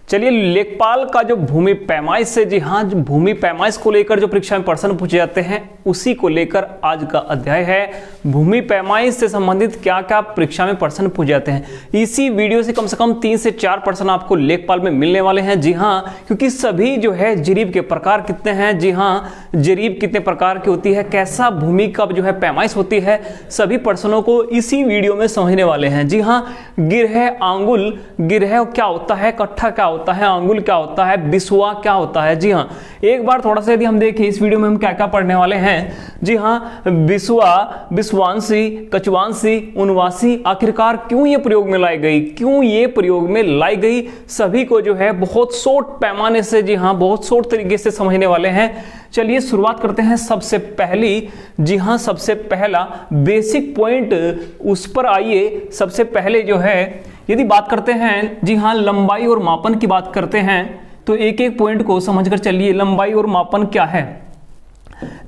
चलिए, लेखपाल का जो भूमि पैमाइश से, जी हाँ, जो भूमि पैमाइश को लेकर जो परीक्षा में प्रश्न पूछे जाते हैं उसी को लेकर आज का अध्याय है। भूमि पैमाइश से संबंधित क्या क्या परीक्षा में प्रश्न पूछे जाते हैं। इसी वीडियो से कम 3 से 4 प्रश्न आपको लेखपाल में मिलने वाले हैं। जी हाँ, क्योंकि सभी जो है जरीब के प्रकार कितने हैं, जी हाँ, जरीब कितने प्रकार की होती है, कैसा भूमि का जो है पैमाइश होती है, सभी प्रश्नों को इसी वीडियो में समझने वाले हैं। जी हाँ, गिरह, आंगुल, गिरह क्या होता है, कट्ठा क्या होता है, आंगुल क्या होता है, बिस्वा क्या होता है। जी हाँ, एक बार थोड़ा सा यदि हम देखें इस वीडियो में हम क्या क्या पढ़ने वाले हैं। जी हाँ, बिस्वा, बिस्वांशी, कछवांशी, उनवासी आखिरकार क्यों ये प्रयोग में लाई गई, क्यों ये प्रयोग में लाई गई, सभी को जो है बहुत शॉर्ट पैमाने से, जी हाँ, बहुत शॉर्ट तरीके से समझने वाले हैं। चलिए शुरुआत करते हैं। सबसे पहली, जी हाँ, सबसे पहला बेसिक पॉइंट उस पर आइए। सबसे पहले जो है यदि बात करते हैं, जी हाँ, लंबाई और मापन की बात करते हैं तो एक एक पॉइंट को समझकर चलिए। लंबाई और मापन क्या है,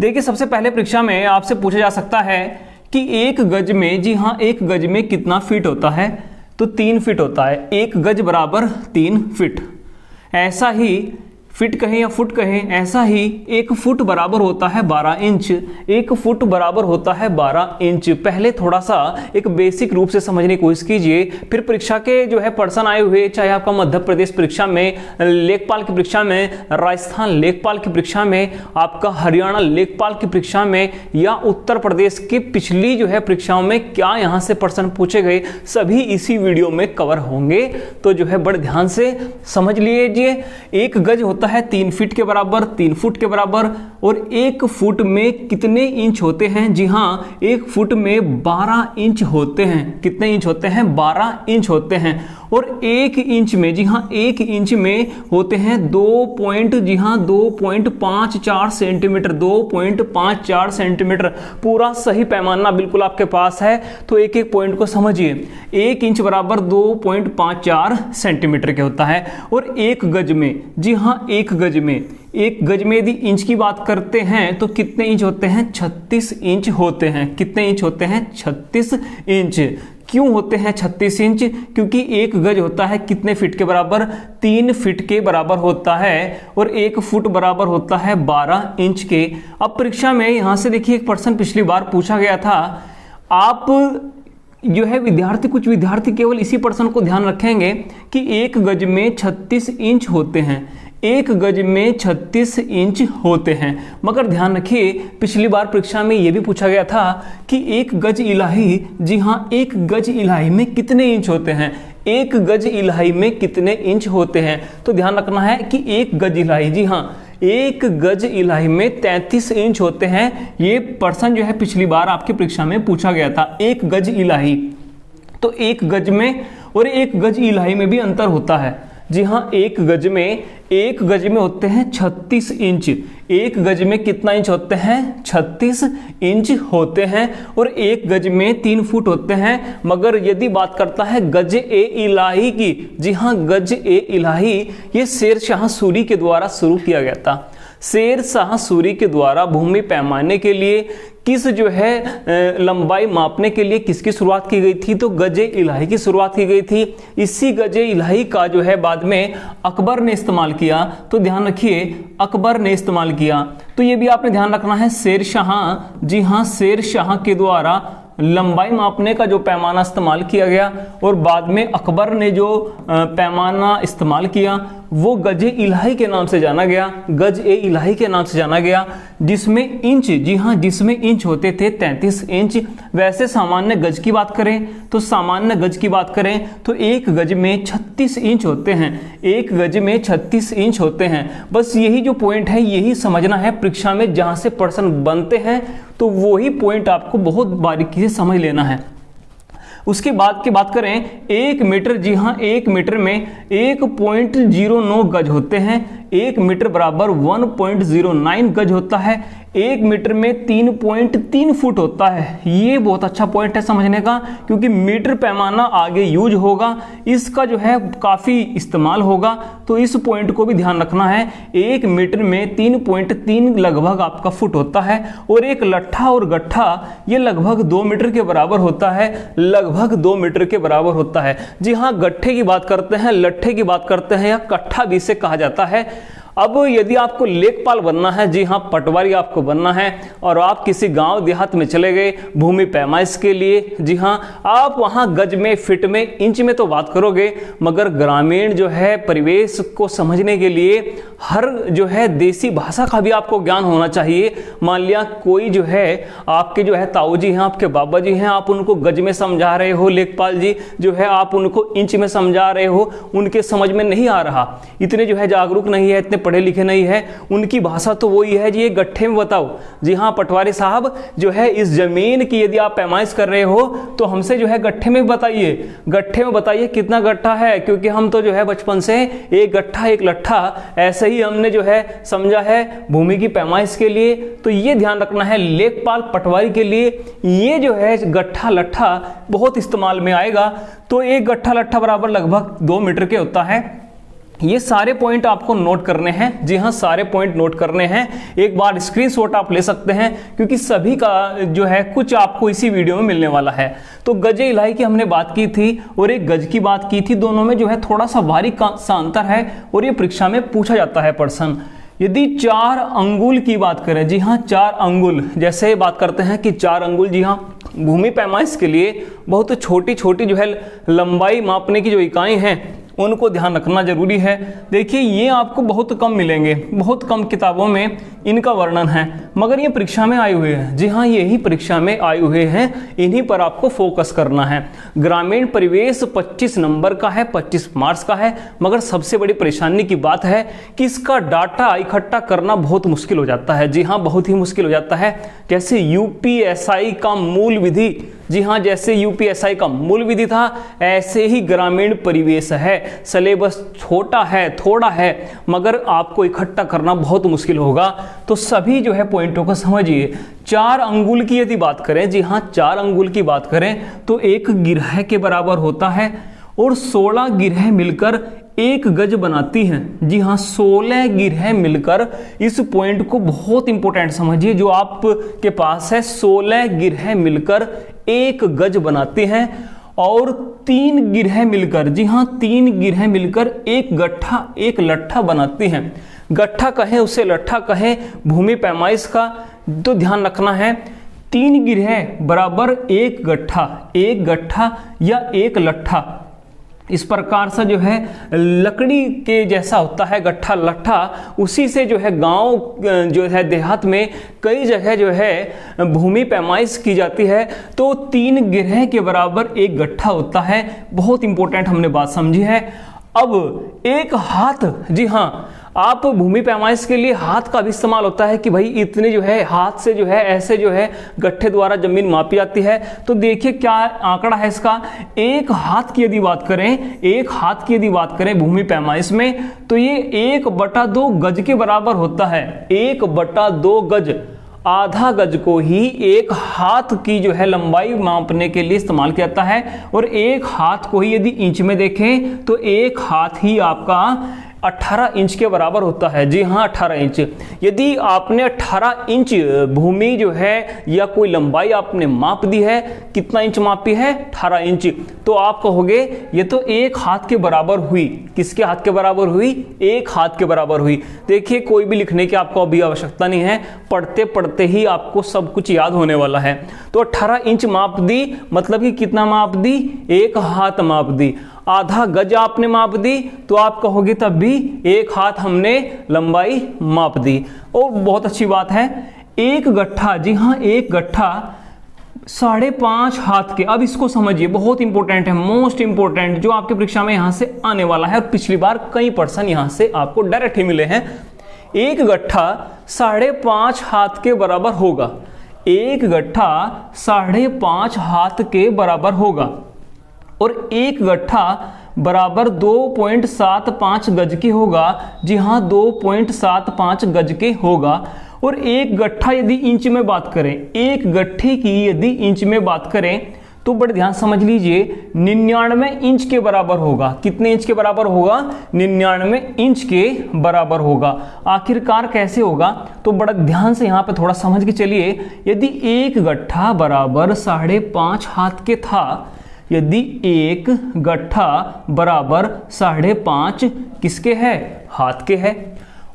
देखिए सबसे पहले परीक्षा में आपसे पूछा जा सकता है कि एक गज में, जी हाँ, एक गज में कितना फीट होता है, तो 3 फीट होता है। एक गज बराबर 3 फीट। ऐसा ही फीट कहें या फुट कहें, ऐसा ही 1 फुट बराबर होता है 12 इंच। 1 फुट बराबर होता है 12 इंच। पहले थोड़ा सा एक बेसिक रूप से समझने की कोशिश कीजिए, फिर परीक्षा के जो है प्रश्न आए हुए, चाहे आपका मध्य प्रदेश परीक्षा में, लेखपाल की परीक्षा में, राजस्थान लेखपाल की परीक्षा में, आपका हरियाणा लेखपाल की परीक्षा में, या उत्तर प्रदेश की पिछली जो है परीक्षाओं में क्या यहाँ से प्रश्न पूछे गए, सभी इसी वीडियो में कवर होंगे। तो जो है बड़े ध्यान से समझ लीजिए। एक गज होता है 3 फीट के बराबर, 3 फुट के बराबर। और 1 फुट में कितने इंच होते हैं, जी हाँ, 1 फुट में 12 इंच होते हैं। कितने इंच होते हैं, 12 इंच होते हैं। और 1 इंच में, जी हाँ, 1 इंच में होते हैं 2.54 सेंटीमीटर। 2.54 सेंटीमीटर पूरा सही पैमाना बिल्कुल आपके पास है। तो एक एक पॉइंट को समझिए। 1 इंच बराबर 2.54 सेंटीमीटर के होता है। और 1 गज में, जी हाँ, 1 गज में यदि इंच की बात करते हैं तो कितने इंच होते हैं, 36 इंच होते हैं। कितने इंच होते हैं, 36 इंच। क्यों होते हैं 36 इंच, क्योंकि 1 गज होता है कितने फीट के बराबर, 3 फीट के बराबर होता है। और 1 फुट बराबर होता है 12 इंच के। अब परीक्षा में यहां से देखिए एक प्रश्न पिछली बार पूछा गया था। आप जो है विद्यार्थी, कुछ विद्यार्थी केवल इसी प्रश्न को ध्यान रखेंगे कि 1 गज में 36 इंच होते हैं। 1 गज में 36 इंच होते हैं। मगर ध्यान रखिए पिछली बार परीक्षा में यह भी पूछा गया था कि 1 गज इलाही, जी हाँ, 1 गज इलाही में कितने इंच होते हैं। 1 गज इलाही में कितने इंच होते हैं, तो ध्यान रखना है कि 1 गज इलाही, जी हाँ, 1 गज इलाही में 33 इंच होते हैं। ये प्रश्न जो है पिछली बार आपकी परीक्षा में पूछा गया था। 1 गज इलाही, तो 1 गज में और 1 गज इलाही में भी अंतर होता है। जी हाँ, 1 गज में होते हैं 36 इंच। 1 गज में कितना इंच होते हैं, 36 इंच होते हैं। और 1 गज में 3 फुट होते हैं। मगर यदि बात करता है गज ए इलाही की, जी हाँ, गज ए इलाही, ये शेर शाह सूरी के द्वारा शुरू किया गया था। शेर शाह सूरी के द्वारा भूमि पैमाने के लिए किस जो है लंबाई मापने के लिए किसकी शुरुआत की गई थी, तो गजे इलाही की शुरुआत की गई थी। इसी गजे इलाही का जो है बाद में अकबर ने इस्तेमाल किया। तो ध्यान रखिए, अकबर ने इस्तेमाल किया। तो ये भी आपने ध्यान रखना है, शेर शाह, जी हाँ, शेर शाह के द्वारा लंबाई मापने का जो पैमाना इस्तेमाल किया गया। और बाद में अकबर ने जो पैमाना इस्तेमाल किया वो गज इलाही के नाम से जाना गया। गज ए इलाही के नाम से जाना गया, जिसमें इंच, जी हाँ, जिसमें इंच होते थे 33 इंच। वैसे सामान्य गज की बात करें तो, सामान्य गज की बात करें तो 1 गज में 36 इंच होते हैं। 1 गज में 36 इंच होते हैं। बस यही जो पॉइंट है यही समझना है परीक्षा में, जहां से प्रश्न बनते हैं तो वही पॉइंट आपको बहुत बारीकी से समझ लेना है। उसके बाद की बात करें, 1 मीटर, जी हाँ, 1 मीटर में 1.09 गज होते हैं। 1 मीटर बराबर 1.09 गज होता है। 1 मीटर में 3.3 फुट होता है। ये बहुत अच्छा पॉइंट है समझने का, क्योंकि मीटर पैमाना आगे यूज होगा, इसका जो है काफ़ी इस्तेमाल होगा, तो इस पॉइंट को भी ध्यान रखना है। 1 मीटर में 3.3 लगभग आपका फुट होता है, और एक लट्ठा और गट्ठा ये लगभग 2 मीटर के बराबर होता है, लगभग 2 मीटर के बराबर होता है। जी हाँ, गट्ठे की बात करते हैं, लट्ठे की बात करते हैं, या कट्ठा भी इसे कहा जाता है। अब यदि आपको लेखपाल बनना है, जी हाँ पटवारी आपको बनना है, और आप किसी गांव देहात में चले गए भूमि पैमाइश के लिए, जी हाँ आप वहां गज में, फीट में, इंच में तो बात करोगे, मगर ग्रामीण जो है परिवेश को समझने के लिए हर जो है देसी भाषा का भी आपको ज्ञान होना चाहिए। मान लिया कोई जो है आपके जो है ताऊ जी हैं, आपके बाबा जी हैं, आप उनको गज में समझा रहे हो, लेखपाल जी जो है आप उनको इंच में समझा रहे हो, उनके समझ में नहीं आ रहा, इतने जो है जागरूक नहीं है, इतने पढ़े लिखे नहीं है, उनकी भाषा तो वही है जी, ये गट्ठे में बताओ। जी हाँ पटवारी साहब जो है इस जमीन की यदि आप पैमाइश कर रहे हो तो हमसे जो है गट्ठे में बताइए, गट्ठे में बताइए कितना गट्ठा है, क्योंकि हम तो जो है बचपन से एक गट्ठा एक लट्ठा ऐसे ही हमने जो है समझा है भूमि की पैमाइश के लिए। तो ये ध्यान रखना है, लेखपाल पटवारी के लिए ये जो है गट्ठा लट्ठा बहुत इस्तेमाल में आएगा। तो एक गट्ठा लट्ठा बराबर लगभग 2 मीटर के होता है। ये सारे पॉइंट आपको नोट करने हैं, जी हाँ सारे पॉइंट नोट करने हैं, एक बार स्क्रीनशॉट आप ले सकते हैं, क्योंकि सभी का जो है कुछ आपको इसी वीडियो में मिलने वाला है। तो गज इलाही की हमने बात की थी और एक गज की बात की थी, दोनों में जो है थोड़ा सा बारीक सा अंतर है, और ये परीक्षा में पूछा जाता है प्रश्न। यदि 4 अंगुल की बात करें, जी हाँ 4 अंगुल, जैसे बात करते हैं कि 4 अंगुल, जी हाँ भूमि पैमाइश के लिए बहुत छोटी छोटी जो है लंबाई मापने की जो इकाई हैं उनको ध्यान रखना जरूरी है। देखिए ये आपको बहुत कम मिलेंगे, बहुत कम किताबों में इनका वर्णन है, मगर ये परीक्षा में आए हुए हैं। जी हाँ यही परीक्षा में आए हुए हैं, इन्हीं पर आपको फोकस करना है। ग्रामीण परिवेश 25 नंबर का है, 25 मार्क्स का है, मगर सबसे बड़ी परेशानी की बात है कि इसका डाटा इकट्ठा करना बहुत मुश्किल हो जाता है। जी हाँ बहुत ही मुश्किल हो जाता है। जैसे यूपीएसआई का मूल विधि, जी हाँ जैसे यूपीएसआई का मूल विधि था, ऐसे ही ग्रामीण परिवेश है। सिलेबस छोटा है, थोड़ा है, मगर आपको इकट्ठा करना बहुत मुश्किल होगा। तो सभी जो है पॉइंटों को समझिए। 4 अंगुल की यदि बात करें, जी हाँ 4 अंगुल की बात करें तो 1 गिरह के बराबर होता है, और 16 गिरह मिलकर 1 गज बनाती हैं। जी हाँ 16 गिरह मिलकर, इस पॉइंट को बहुत इंपॉर्टेंट समझिए जो आपके पास है, 16 गिरह मिलकर 1 गज बनाते हैं, और 3 गिरह मिलकर, जी हाँ 3 गिरह मिलकर 1 गट्ठा एक लट्ठा बनाती हैं। गट्ठा कहें उसे लट्ठा कहें, भूमि पैमाइश का तो ध्यान रखना है। 3 गिरह बराबर 1 गट्ठा, 1 गट्ठा या 1 लट्ठा, इस प्रकार से जो है लकड़ी के जैसा होता है गट्ठा लट्ठा, उसी से जो है गांव जो है देहात में कई जगह जो है भूमि पैमाइश की जाती है। तो 3 गिरह के बराबर 1 गट्ठा होता है, बहुत इंपॉर्टेंट हमने बात समझी है। अब 1 हाथ, जी हाँ आप भूमि पैमाइश के लिए हाथ का भी इस्तेमाल होता है कि भाई इतने जो है हाथ से जो है ऐसे जो है गट्ठे द्वारा जमीन मापी जाती है। तो देखिए क्या आंकड़ा है इसका, 1 हाथ की यदि बात करें, 1 हाथ की यदि बात करें भूमि पैमाइश में, तो ये 1/2 गज के बराबर होता है। 1/2 गज, आधा गज को ही 1 हाथ की जो है लंबाई मापने के लिए इस्तेमाल किया जाता है। और 1 हाथ को ही यदि इंच में देखें तो 1 हाथ ही आपका 18 इंच के बराबर होता है। जी हाँ 18 इंच। यदि आपने 18 इंच भूमि जो है या कोई लंबाई आपने माप दी है, कितना इंच मापी है 18 इंच, तो आप कहोगे ये तो 1 हाथ के बराबर हुई। किसके हाथ के बराबर हुई? 1 हाथ के बराबर हुई। देखिए कोई भी लिखने की आपको अभी आवश्यकता नहीं है, पढ़ते पढ़ते ही आपको सब कुछ याद होने वाला है। तो 18 इंच माप दी, मतलब कि कितना माप दी? 1 हाथ माप दी। आधा गज आपने माप दी तो आप कहोगे तब भी 1 हाथ हमने लंबाई माप दी। और बहुत अच्छी बात है, 1 गट्ठा, जी हाँ 1 गट्ठा 5.5 हाथ के। अब इसको समझिए, बहुत इंपॉर्टेंट है, मोस्ट इंपॉर्टेंट, जो आपके परीक्षा में यहां से आने वाला है। और पिछली बार कई पर्सन यहां से आपको डायरेक्ट ही मिले हैं। 1 गट्ठा 5.5 हाथ के बराबर होगा। 1 गट्ठा 5.5 हाथ के बराबर होगा, और 1 गट्ठा बराबर 2.75 गज के होगा। जी हाँ 2.75 गज के होगा। और एक गट्ठा यदि इंच में बात करें, एक गट्ठे की यदि इंच में बात करें तो बड़े ध्यान समझ लीजिए 99 इंच के बराबर होगा। कितने इंच के बराबर होगा? 99 इंच के बराबर होगा। आखिरकार कैसे होगा? तो बड़ा ध्यान से यहाँ पे थोड़ा समझ के चलिए। यदि एक गट्ठा बराबर 5.5 हाथ के था, यदि एक गट्ठा बराबर 5.5 किसके है? हाथ के है।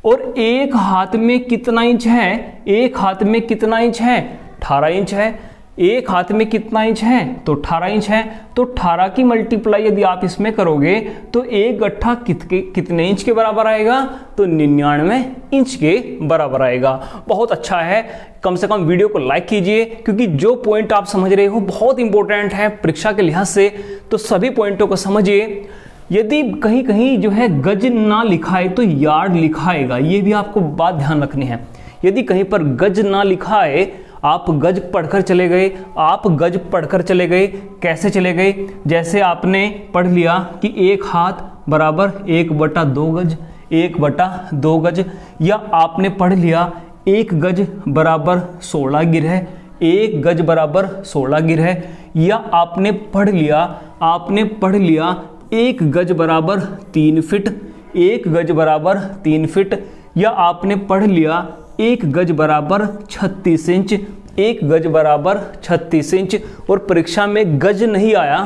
और एक हाथ में कितना इंच है? एक हाथ में कितना इंच है? 18 इंच है। एक हाथ में कितना इंच है? तो 18 इंच है। तो 18 की मल्टीप्लाई यदि आप इसमें करोगे तो एक गट्ठा कितने इंच के बराबर आएगा? तो 99 इंच के बराबर आएगा। बहुत अच्छा है, कम से कम वीडियो को लाइक कीजिए, क्योंकि जो पॉइंट आप समझ रहे हो बहुत इंपॉर्टेंट है परीक्षा के लिहाज से, तो सभी पॉइंटों को समझिए। यदि कहीं कहीं जो है गज ना लिखा है तो यार्ड लिखा आएगा, ये भी आपको बात ध्यान रखनी है। यदि कहीं पर गज ना लिखा है, आप गज पढ़कर चले गए, आप गज पढ़कर चले गए, कैसे चले गए? जैसे आपने पढ़ लिया कि एक हाथ बराबर 1/2 गज, 1/2 गज, या आपने पढ़ लिया एक गज बराबर 16 गिर है, एक गज बराबर 16 गिर है, या आपने पढ़ लिया एक गज बराबर 3 फीट, एक गज बराबर 3 फीट, या आपने पढ़ लिया एक गज बराबर 36 इंच, एक गज बराबर 36 इंच। और परीक्षा में गज नहीं आया,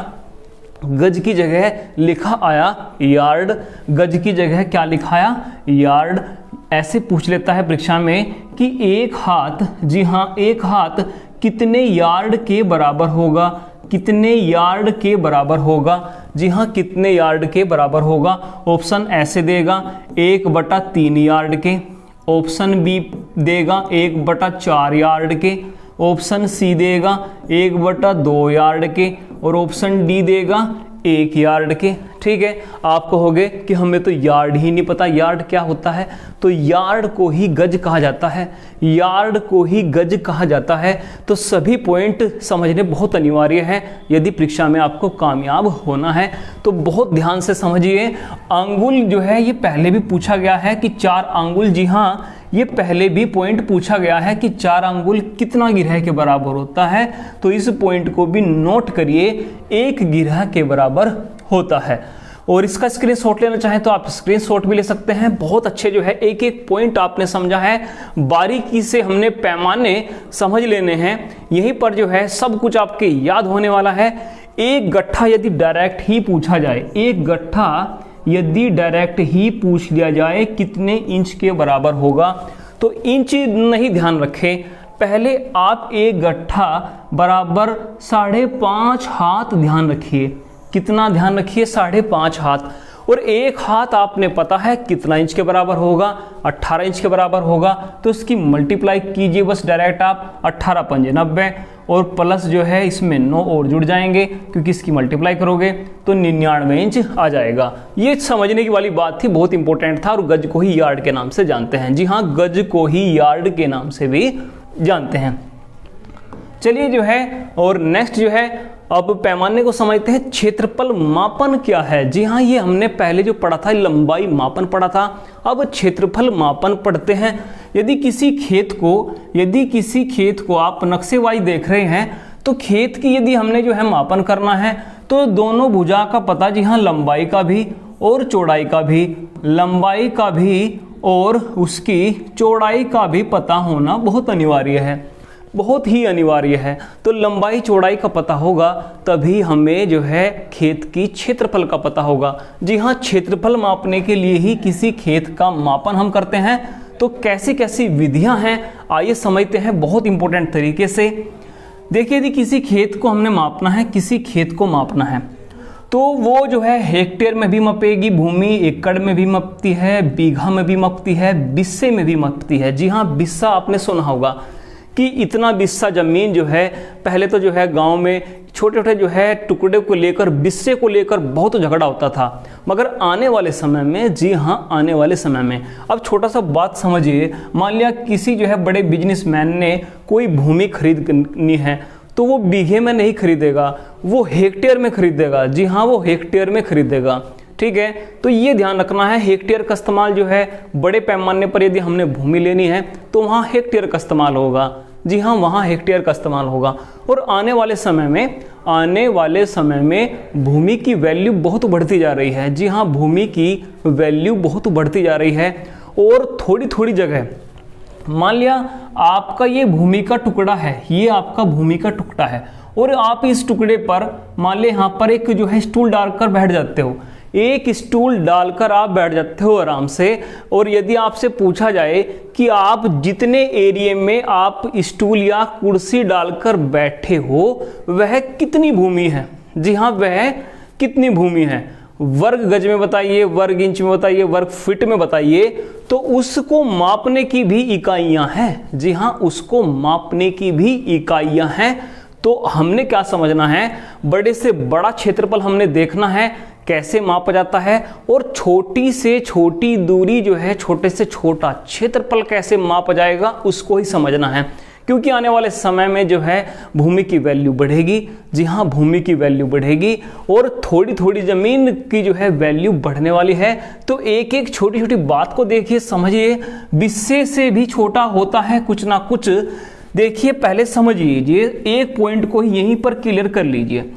गज की जगह लिखा आया यार्ड, गज की जगह क्या लिखा आया? यार्ड। ऐसे पूछ लेता है परीक्षा में कि एक हाथ, जी हाँ, एक हाथ कितने यार्ड के बराबर होगा? कितने यार्ड के बराबर होगा? जी हाँ, कितने यार्ड के बराबर होगा? ऑप्शन ऐसे देगा 1/3 यार्ड के, ऑप्शन बी देगा 1/4 यार्ड के, ऑप्शन सी देगा 1/2 यार्ड के, और ऑप्शन डी देगा 1 यार्ड के। ठीक है, आप कहोगे कि हमें तो यार्ड ही नहीं पता, यार्ड क्या होता है? तो यार्ड को ही गज कहा जाता है, यार्ड को ही गज कहा जाता है। तो सभी पॉइंट समझने बहुत अनिवार्य है यदि परीक्षा में आपको कामयाब होना है। तो बहुत ध्यान से समझिए। अंगुल जो है ये पहले भी पूछा गया है कि 4 अंगुल, जी हाँ, ये पहले भी पॉइंट पूछा गया है कि 4 अंगुल कितना गिरह के बराबर होता है। तो इस पॉइंट को भी नोट करिए, 1 गिरह के बराबर होता है। और इसका स्क्रीनशॉट लेना चाहें तो आप स्क्रीनशॉट भी ले सकते हैं। बहुत अच्छे जो है एक एक पॉइंट आपने समझा है, बारीकी से हमने पैमाने समझ लेने हैं, यहीं पर जो है सब कुछ आपके याद होने वाला है। एक गट्ठा यदि डायरेक्ट ही पूछा जाए, एक गट्ठा यदि डायरेक्ट ही पूछ लिया जाए कितने इंच के बराबर होगा, तो इंच नहीं ध्यान रखें, पहले आप एक गट्ठा बराबर 5.5 हाथ ध्यान रखिए। कितना ध्यान रखिए? 5.5 हाथ। और एक हाथ आपने पता है कितना इंच के बराबर होगा? 18 इंच के बराबर होगा। तो इसकी मल्टीप्लाई कीजिए बस डायरेक्ट आप, 18 पंजे 90, और प्लस जो है इसमें 9 और जुड़ जाएंगे, क्योंकि इसकी मल्टीप्लाई करोगे तो 99 इंच आ जाएगा। ये समझने की वाली बात थी, बहुत इंपॉर्टेंट था। और गज को ही यार्ड के नाम से जानते हैं, जी हाँ, गज को ही यार्ड के नाम से भी जानते हैं। चलिए जो है और नेक्स्ट जो है अब पैमाने को समझते हैं। क्षेत्रफल मापन क्या है? जी हाँ, ये हमने पहले जो पढ़ा था लंबाई मापन पढ़ा था, अब क्षेत्रफल मापन पढ़ते हैं। यदि किसी खेत को आप नक्शेवाई देख रहे हैं, तो खेत की यदि हमने जो है मापन करना है तो दोनों भुजा का पता, जी हाँ, लंबाई का भी और चौड़ाई का भी, लंबाई का भी और उसकी चौड़ाई का भी पता होना बहुत अनिवार्य है, बहुत ही अनिवार्य है। तो लंबाई चौड़ाई का पता होगा तभी हमें जो है खेत की क्षेत्रफल का पता होगा। जी हाँ, क्षेत्रफल मापने के लिए ही किसी खेत का मापन हम करते हैं। तो कैसी कैसी विधियां हैं आइए समझते हैं बहुत इंपॉर्टेंट तरीके से। देखिए, यदि किसी खेत को हमने मापना है, किसी खेत को मापना है, तो वो जो है हेक्टेयर में भी मापेगी भूमि, एकड़ में भी मापती है, बीघा में भी मापती है, बिस्से में भी मापती है। जी हाँ, बिस्सा आपने सुना होगा कि इतना बिस्सा जमीन जो है, पहले तो जो है गांव में छोटे छोटे जो है टुकड़े को लेकर, बिस्से को लेकर बहुत झगड़ा होता था। मगर आने वाले समय में, जी हाँ, आने वाले समय में अब छोटा सा बात समझिए, मान लिया किसी जो है बड़े बिजनेसमैन ने कोई भूमि खरीदनी है, तो वो बीघे में नहीं खरीदेगा, वो हेक्टेयर में खरीदेगा। जी हाँ, वो हेक्टेयर में खरीदेगा। ठीक है। तो ये ध्यान रखना है, हेक्टेयर का इस्तेमाल जो है बड़े पैमाने पर यदि हमने भूमि लेनी है तो वहाँ हेक्टेयर का इस्तेमाल होगा। जी हाँ, वहाँ हेक्टेयर का इस्तेमाल होगा। और आने वाले समय में भूमि की वैल्यू बहुत बढ़ती जा रही है। जी हाँ, भूमि की वैल्यू बहुत बढ़ती जा रही है। और थोड़ी थोड़ी जगह, मान लिया आपका ये भूमि का टुकड़ा है, ये आपका भूमि का टुकड़ा है, और आप इस टुकड़े पर मान लिया यहाँ पर एक जो है स्टूल डालकर बैठ जाते हो, एक स्टूल डालकर आप बैठ जाते हो आराम से। और यदि आपसे पूछा जाए कि आप जितने एरिया में आप स्टूल या कुर्सी डालकर बैठे हो वह कितनी भूमि है, जी हाँ, वह कितनी भूमि है, वर्ग गज में बताइए, वर्ग इंच में बताइए, वर्ग फीट में बताइए। तो उसको मापने की भी इकाइयां हैं। जी हाँ, उसको मापने की भी इकाइयां हैं। तो हमने क्या समझना है, बड़े से बड़ा क्षेत्रफल हमने देखना है कैसे मापा जाता है, और छोटी से छोटी दूरी जो है, छोटे से छोटा क्षेत्रफल कैसे मापा जाएगा उसको ही समझना है। क्योंकि आने वाले समय में जो है भूमि की वैल्यू बढ़ेगी। जी हाँ, भूमि की वैल्यू बढ़ेगी और थोड़ी थोड़ी जमीन की जो है वैल्यू बढ़ने वाली है। तो एक एक छोटी छोटी बात को देखिए, समझिए, विषय से भी छोटा होता है कुछ ना कुछ। देखिए, पहले समझिए, एक पॉइंट को यहीं पर क्लियर कर लीजिए।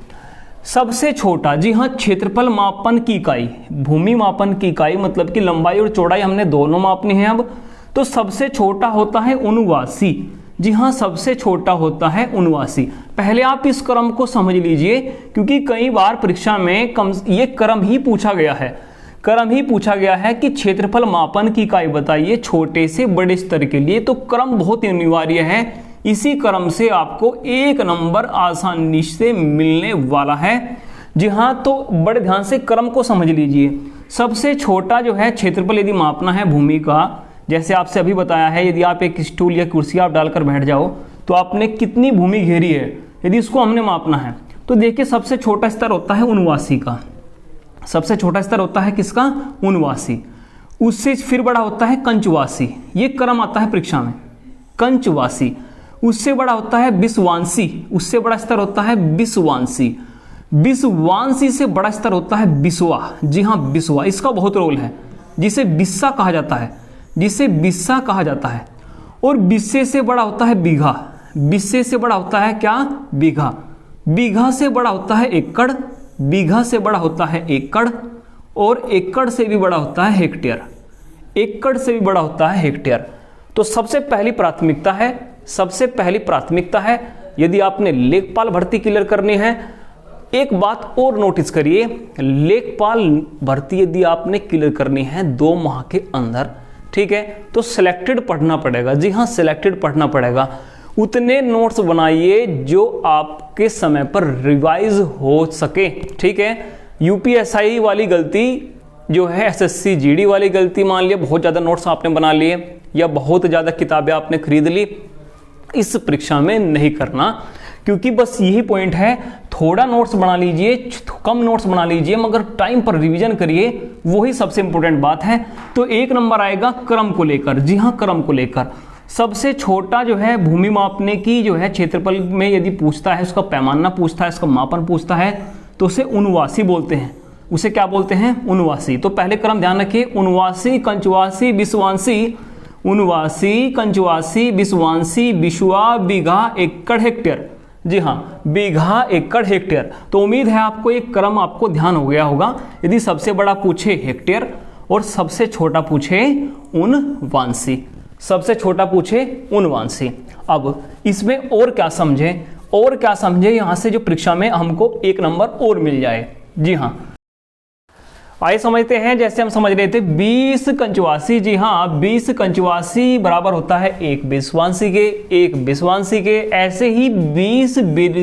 सबसे छोटा, जी हाँ, क्षेत्रफल मापन की इकाई, भूमि मापन की इकाई मतलब कि लंबाई और चौड़ाई हमने दोनों मापनी है। अब तो सबसे छोटा होता है 79। जी हाँ, सबसे छोटा होता है 79। पहले आप इस क्रम को समझ लीजिए, क्योंकि कई बार परीक्षा में ये क्रम ही पूछा गया है कि क्षेत्रफल मापन की इकाई बताइए छोटे से बड़े स्तर के लिए। तो क्रम बहुत अनिवार्य है, इसी क्रम से आपको 1 नंबर आसानी से मिलने वाला है। जी हाँ, तो बड़े ध्यान से क्रम को समझ लीजिए। सबसे छोटा जो है क्षेत्रफल यदि मापना है भूमि का, जैसे आपसे अभी बताया है, यदि आप एक स्टूल या कुर्सी आप डालकर बैठ जाओ तो आपने कितनी भूमि घेरी है, यदि इसको हमने मापना है तो देखिए सबसे छोटा स्तर होता है 79 का। सबसे छोटा स्तर होता है किसका? 79। उससे फिर बड़ा होता है 85, ये क्रम आता है परीक्षा में, 85। उससे बड़ा होता है 20वांसी, उससे बड़ा स्तर होता है 20वांसी। 20वांसी से बड़ा स्तर होता है 20वां। जी हाँ, 20वां, इसका बहुत रोल है, जिसे बिस्सा कहा जाता है, जिसे बिस्सा कहा जाता है। और बिस्से से बड़ा होता है बीघा, बिस्से से बड़ा होता है क्या? बीघा। बीघा से बड़ा होता है एकड़, बीघा से बड़ा होता है एकड़, और एकड़ से भी बड़ा होता है हेक्टेयर, एकड़ से भी बड़ा होता है हेक्टेयर। तो सबसे पहली प्राथमिकता है, सबसे पहली प्राथमिकता है, यदि आपने लेखपाल भर्ती क्लियर करनी है, एक बात और नोटिस करिए, लेखपाल भर्ती यदि आपने क्लियर करनी है 2 माह के अंदर, ठीक है, तो सिलेक्टेड पढ़ना पड़ेगा। जी हाँ, सिलेक्टेड पढ़ना पड़ेगा। उतने नोट्स बनाइए जो आपके समय पर रिवाइज हो सके, ठीक है। यूपीएसआई वाली गलती जो है, एसएससी जीडी वाली गलती, मान लिया बहुत ज़्यादा नोट्स आपने बना लिए या बहुत ज़्यादा किताबें आपने खरीद ली, इस परीक्षा में नहीं करना। क्योंकि बस यही पॉइंट है, थोड़ा नोट्स बना लीजिए, कम नोट्स बना लीजिए, मगर टाइम पर रिवीजन करिए, वही सबसे इंपॉर्टेंट बात है। तो 1 नंबर आएगा क्रम को लेकर। जी हाँ, क्रम को लेकर सबसे छोटा जो है भूमि मापने की जो है क्षेत्रफल में यदि पूछता है, उसका पैमाना पूछता है, उसका मापन पूछता है, तो उसे 79 बोलते हैं। उसे क्या बोलते हैं? 79। तो पहले क्रम ध्यान रखिए, 79, 85, 20वांसी, 79, 85, 20वांसी, बिस्वा, बीघा, एकड़, हेक्टेयर। जी हाँ, बीघा, एकड़, हेक्टेयर। तो उम्मीद है आपको एक क्रम आपको ध्यान हो गया होगा। यदि सबसे बड़ा पूछे हेक्टेयर और सबसे छोटा पूछे 79, सबसे छोटा पूछे 79। अब इसमें और क्या समझे, और क्या समझे यहां से जो परीक्षा में हमको 1 नंबर और मिल जाए। जी हाँ, आइए समझते हैं। जैसे हम समझ रहे थे 20 कंचवासी, जी हाँ, 20 कंचवासी बराबर होता है 1 बिस्वांसी के, 1 बिस्वांसी के। ऐसे ही 20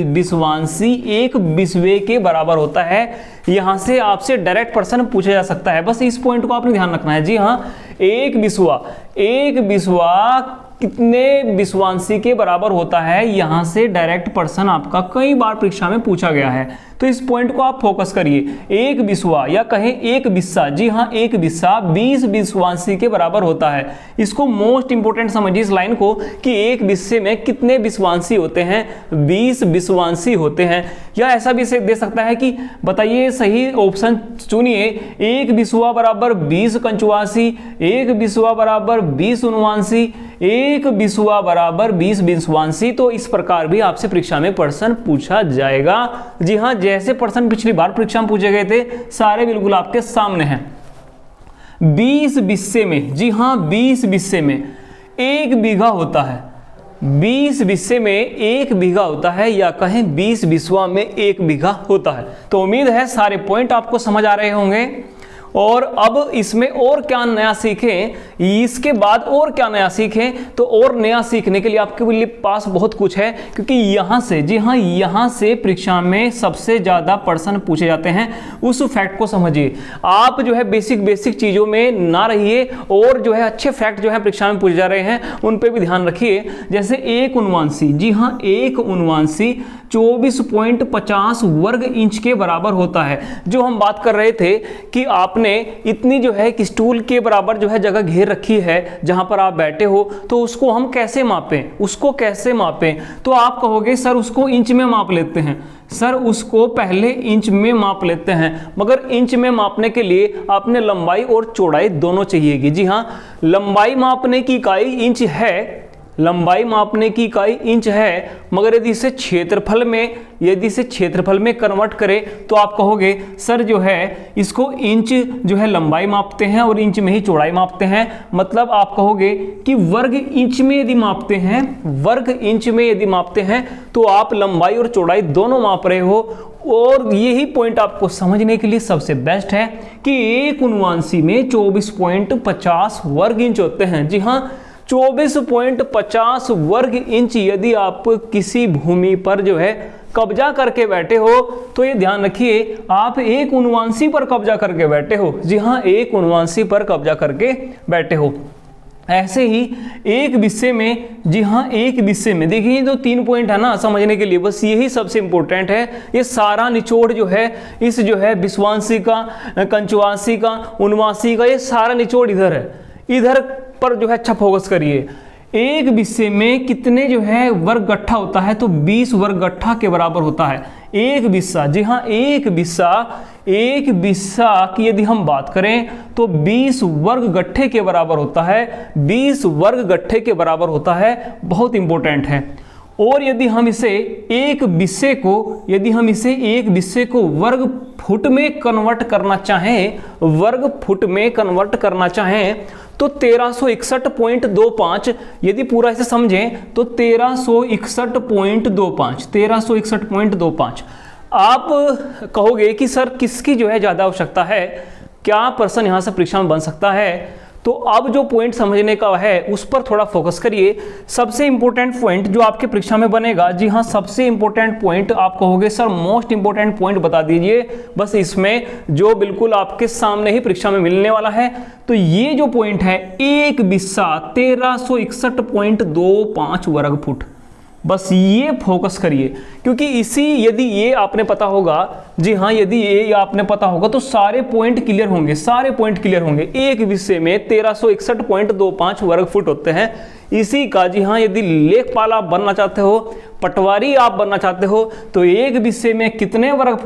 बिस्वांसी 1 बिस्वे के बराबर होता है। यहां से आपसे डायरेक्ट प्रश्न पूछा जा सकता है, बस इस पॉइंट को आपने ध्यान रखना है। जी हाँ, 1 बिस्वा, एक बिस्वा कितने विश्वांशी के बराबर होता है, यहां से डायरेक्ट प्रश्न आपका कई बार परीक्षा में पूछा गया है, तो इस पॉइंट को आप फोकस करिए। एक बिस्वा या कहें एक बिस्सा, जी हाँ एक बिस्सा 20 विश्वांशी के बराबर होता है। इसको मोस्ट इंपोर्टेंट समझिए इस लाइन को कि एक बिस्से में कितने विश्वांशी होते हैं, 20 विश्वांशी होते हैं। या ऐसा भी दे सकता है कि बताइए सही ऑप्शन चुनिए, एक बिस्वा बराबर 20 कंचुआसी, एक बिस्वा बराबर 20 उनवांशी, एक बिस्वा बराबर 20 विश्वांशी। तो इस प्रकार भी आपसे परीक्षा में प्रश्न पूछा जाएगा। जी हाँ, जैसे प्रश्न पिछली बार परीक्षा में पूछे गए थे सारे बिल्कुल आपके सामने हैं। 20 बिस्से में, जी हाँ 20 बिस्से में 1 बीघा होता है, 20 बिस्से में 1 बीघा होता है, या कहें 20 बिस्वा में 1 बीघा होता है। तो उम्मीद है सारे पॉइंट आपको समझ आ रहे होंगे। और अब इसमें और क्या नया सीखें, इसके बाद और क्या नया सीखें, तो और नया सीखने के लिए आपके लिए पास बहुत कुछ है, क्योंकि यहाँ से, जी हाँ यहाँ से परीक्षा में सबसे ज़्यादा प्रश्न पूछे जाते हैं। उस फैक्ट को समझिए, आप जो है बेसिक चीज़ों में ना रहिए, और जो है अच्छे फैक्ट जो है परीक्षा में पूछे जा रहे हैं उन पर भी ध्यान रखिए। जैसे एक उनवांशी, जी हाँ एक उनवांशी 24.50 वर्ग इंच के बराबर होता है। जो हम बात कर रहे थे कि आपने इतनी जो है कि स्टूल के बराबर जो है जगह घेर रखी है जहां पर आप बैठे हो, तो उसको हम कैसे मापें, उसको कैसे मापें, तो आप कहोगे सर उसको इंच में माप लेते हैं। सर उसको पहले इंच में माप लेते हैं, मगर इंच में मापने के लिए आपने लंबाई और चौड़ाई दोनों चाहिएगी। जी हाँ, लंबाई मापने की इकाई इंच है, लंबाई मापने की इकाई इंच है, मगर यदि इसे क्षेत्रफल में कन्वर्ट करें तो आप कहोगे सर जो है इसको इंच जो है लंबाई मापते हैं और इंच में ही चौड़ाई मापते हैं। मतलब आप कहोगे कि वर्ग इंच में यदि मापते हैं, वर्ग इंच में यदि मापते हैं तो आप लंबाई और चौड़ाई दोनों माप रहे हो। और यही पॉइंट आपको समझने के लिए सबसे बेस्ट है कि एक उनवांशी में 24.50 वर्ग इंच होते हैं। जी हाँ, 24.50 वर्ग इंच यदि आप किसी भूमि पर जो है कब्जा करके बैठे हो, तो ये ध्यान रखिए आप एक उनवांशी पर कब्जा करके बैठे हो। जी हाँ, एक उनवांशी पर कब्जा करके बैठे हो। ऐसे ही एक बिस्से में, जी हाँ एक बिस्से में देखिए जो 3 पॉइंट है ना समझने के लिए, बस यही सबसे इंपॉर्टेंट है। ये सारा निचोड़ जो है इस जो है विश्वांशी का, कंचुवांशी का, उनवांशी का, ये सारा निचोड़ इधर है, इधर पर जो है अच्छा फोकस करिए। एक बिस्से में कितने जो है वर्ग गट्ठा होता है, तो 20 वर्ग गट्ठा के बराबर होता है एक बिस्सा। जी हाँ, एक बिस्सा की यदि हम बात करें तो 20 वर्ग गट्ठे के बराबर होता है, 20 वर्ग गट्ठे के बराबर होता है, बहुत इंपॉर्टेंट है। और यदि हम इसे एक बिस्से को वर्ग फुट में कन्वर्ट करना चाहें, वर्ग फुट में कन्वर्ट करना चाहें तो 1361.25, यदि पूरा इसे समझें तो 1361.25। आप कहोगे कि सर किसकी जो है ज़्यादा आवश्यकता है, क्या प्रश्न यहाँ से परीक्षा में बन सकता है, तो अब जो पॉइंट समझने का है उस पर थोड़ा फोकस करिए। सबसे इंपॉर्टेंट पॉइंट जो आपके परीक्षा में बनेगा, जी हाँ सबसे इंपॉर्टेंट पॉइंट आप कहोगे सर मोस्ट इंपॉर्टेंट पॉइंट बता दीजिए बस इसमें, जो बिल्कुल आपके सामने ही परीक्षा में मिलने वाला है। तो ये जो पॉइंट है एक बिस्सा 1361.25 वर्ग फुट, बस ये फोकस करिए, क्योंकि इसी यदि ये आपने पता होगा, जी हाँ यदि ये आपने पता होगा तो सारे पॉइंट क्लियर होंगे, सारे पॉइंट क्लियर होंगे। एक विषय में 1361.25 वर्ग फुट होते हैं। इसी का जी हाँ यदि लेखपाल आप बनना चाहते हो, पटवारी आप बनना चाहते हो, तो एक विषय में कितने वर्ग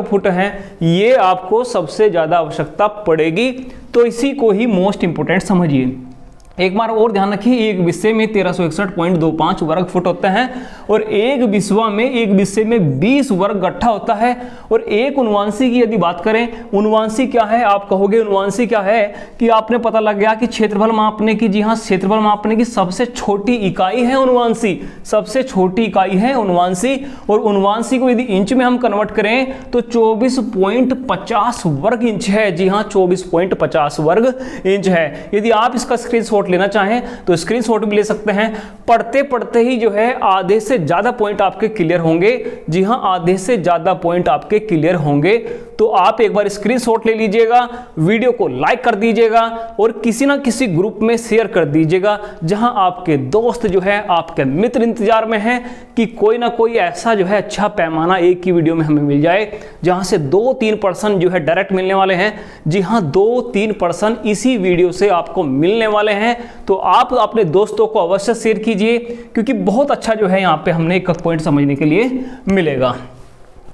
फुट हैं, ये आपको सबसे ज्यादा आवश्यकता पड़ेगी। तो इसी को ही मोस्ट इंपोर्टेंट समझिए। एक बार और ध्यान रखिए, एक विषय में 1361.25 वर्ग फुट होते हैं और एक बिस्वा में, एक विषय में 20 वर्ग गट्ठा होता है। और एक उनवांशी की यदि बात करें, उनवांशी क्या है, आप कहोगे उनवांशी क्या है कि आपने पता लग गया कि क्षेत्रफल मापने की, जी हाँ क्षेत्रफल मापने की सबसे छोटी इकाई है उनवांशी, सबसे छोटी इकाई है उनवांशी। और उनवांशी को यदि इंच में हम कन्वर्ट करें तो 24.50 वर्ग इंच है। जी हाँ 24.50 वर्ग इंच है। यदि आप इसका स्क्रीनशॉट स्क्रीनशॉट लेना चाहें तो स्क्रीनशॉट भी ले सकते हैं। पढ़ते पढ़ते ही जो है आधे से ज़्यादा पॉइंट आपके क्लियर होंगे। जी हाँ, आधे से ज़्यादा पॉइंट आपके क्लियर होंगे। तो आप एक बार स्क्रीनशॉट ले लीजिएगा, वीडियो को लाइक कर दीजिएगा और किसी ना किसी ग्रुप में शेयर कर दीजिएगा जहां आपके दोस्त जो है, आपके मित्र इंतजार में हैं कि कोई ना कोई ऐसा जो है अच्छा पैमाना एक ही वीडियो में हमें मिल जाए जहां से 2-3% जो है डायरेक्ट मिलने वाले हैं। जी हाँ, 2-3% इसी वीडियो से आपको मिलने वाले हैं। तो आप अपने दोस्तों को अवश्य शेयर कीजिए क्योंकि बहुत अच्छा जो है यहाँ पे हमने एक पॉइंट समझने के लिए मिलेगा।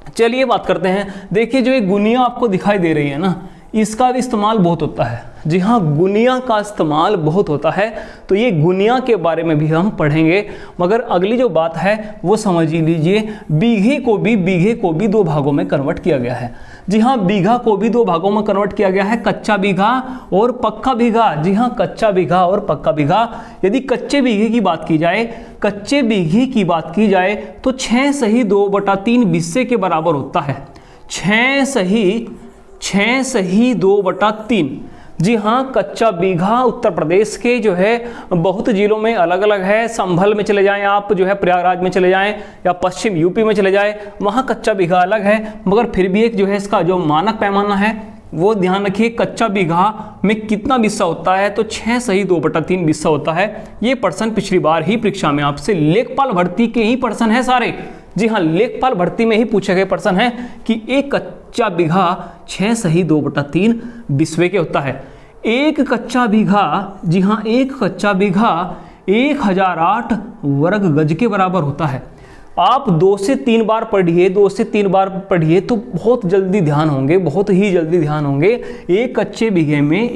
चलिए बात करते हैं। देखिए जो ये गुनिया आपको दिखाई दे रही है ना, इसका भी इस्तेमाल बहुत होता है। जी हाँ, गुनिया का इस्तेमाल बहुत होता है। तो ये गुनिया के बारे में भी हम पढ़ेंगे, मगर अगली जो बात है वो समझ ही लीजिए। बीघे को भी 2 भागों में कन्वर्ट किया गया है। जी हाँ, बीघा को भी 2 भागों में कन्वर्ट किया गया है, कच्चा बीघा और पक्का बीघा। जी हाँ, कच्चा बीघा और पक्का बीघा। यदि कच्चे बीघे की बात की जाए, कच्चे बीघे की बात की जाए तो 6 सही 2/3 बिस्से के बराबर होता है। 6 सही 2/3। जी हाँ, कच्चा बीघा उत्तर प्रदेश के जो है बहुत जिलों में अलग अलग है। संभल में चले जाएं आप, जो है प्रयागराज में चले जाएं या पश्चिम यूपी में चले जाएं, वहाँ कच्चा बीघा अलग है। मगर फिर भी एक जो है इसका जो मानक पैमाना है वो ध्यान रखिए। कच्चा बीघा में कितना बिस्सा होता है तो 6 सही 2/3 बिस्सा होता है। ये प्रश्न पिछली बार ही परीक्षा में आपसे लेखपाल भर्ती के ही प्रश्न है सारे। जी हाँ, लेखपाल भर्ती में ही पूछे गए प्रश्न है कि एक कच्चा बीघा 6 सही 2/3 बिस्वे के होता है। एक कच्चा बीघा, जी हाँ, एक कच्चा बीघा 1008 वर्ग गज के बराबर होता है। आप 2 से 3 बार पढ़िए, 2 से 3 बार पढ़िए तो बहुत जल्दी ध्यान होंगे, बहुत ही जल्दी ध्यान होंगे। एक कच्चे बीघे में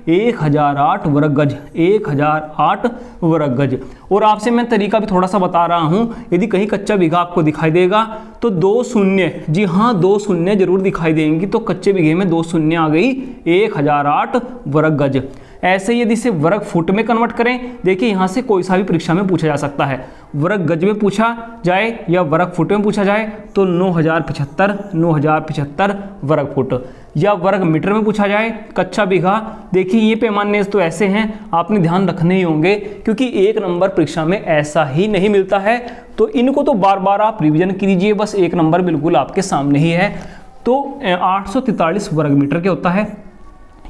1008 वर्ग गज, 1008 वर्ग गज। और आपसे मैं तरीका भी थोड़ा सा बता रहा हूँ। यदि कहीं कच्चा बीघा आपको दिखाई देगा तो 2 शून्य, जी हाँ 2 शून्य जरूर दिखाई देंगी। तो कच्चे बीघे में 2 शून्य आ गई, 1008 वर्ग गज। ऐसे यदि इसे वर्ग फुट में कन्वर्ट करें, देखिए यहाँ से कोई सा भी परीक्षा में पूछा जा सकता है। वर्ग गज में पूछा जाए या वर्ग फुट में पूछा जाए तो 9075 वर्ग फुट, या वर्ग मीटर में पूछा जाए कच्चा बीघा। देखिए ये पैमाने तो ऐसे हैं, आपने ध्यान रखने ही होंगे क्योंकि 1 नंबर परीक्षा में ऐसा ही नहीं मिलता है। तो इनको तो बार बार आप रिवीजन कीजिए, बस 1 नंबर बिल्कुल आपके सामने ही है। तो 843 वर्ग मीटर के होता है